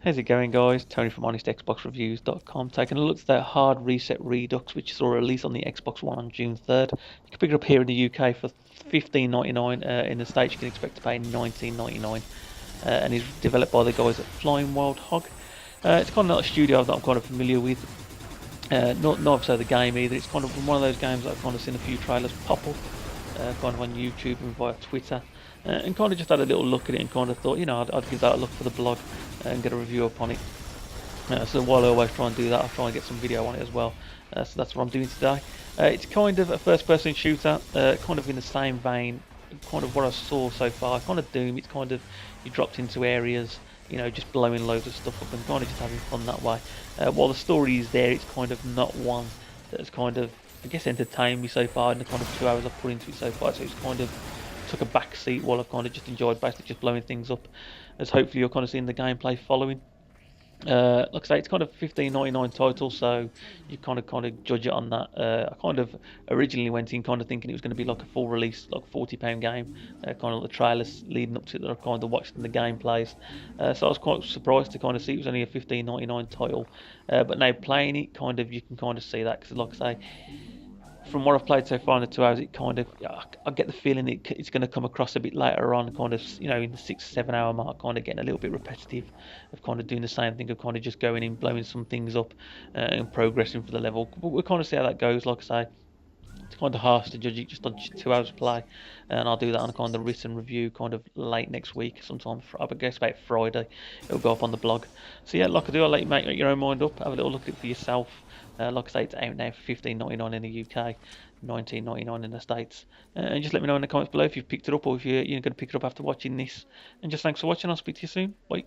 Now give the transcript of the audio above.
How's it going, guys? Tony from HonestXboxReviews.com taking a look at that Hard Reset Redux, which saw a release on the Xbox One on June 3rd. You can pick it up here in the UK for $15.99. In the States, you can expect to pay $19.99. And is developed by the guys at Flying Wild Hog. It's kind of not a studio that I'm kind of familiar with. Not so the game either. It's kind of one of those games that I've kind of seen a few trailers pop up, kind of on YouTube and via Twitter, and kind of just had a little look at it and kind of thought, I'd give that a look for the blog and get a review upon it. So while I always try and do that, I'll try and get some video on it as well. So that's what I'm doing today. It's kind of a first-person shooter, kind of in the same vein, kind of what I saw so far. Kind of Doom. It's kind of you dropped into areas, just blowing loads of stuff up and kind of just having fun that way. While the story is there, it's kind of not one that's kind of, I guess, entertained me so far in the kind of 2 hours I've put into it so far. So it's kind of took a back seat while I've kind of just enjoyed basically just blowing things up, as hopefully you're kind of seeing the gameplay following. Like I say, it's kind of $15.99 title, so you kind of judge it on that. I kind of originally went in kind of thinking it was going to be like a full release, like £40 game, kind of the trailers leading up to it that I kind of watched in the gameplays. So I was quite surprised to kind of see it was only a $15.99 title. But now playing it, kind of you can kind of see that because, like I say, from what I've played so far in the 2 hours, it kind of, I get the feeling it's going to come across a bit later on, kind of, in the 6 or 7 hour mark, kind of getting a little bit repetitive of kind of doing the same thing, of kind of just going in, blowing some things up, and progressing for the level. But we'll kind of see how that goes. Like I say, it's kind of harsh to judge it just on 2 hours of play, and I'll do that on a kind of written review kind of late next week, sometime, I guess about Friday. It'll go up on the blog. So yeah, like I do, I'll let you make your own mind up, have a little look at it for yourself. Like I say, it's out now for $15.99 in the UK, $19.99 in the States. And just let me know in the comments below if you've picked it up or if you're going to pick it up after watching this. And just thanks for watching. I'll speak to you soon. Bye.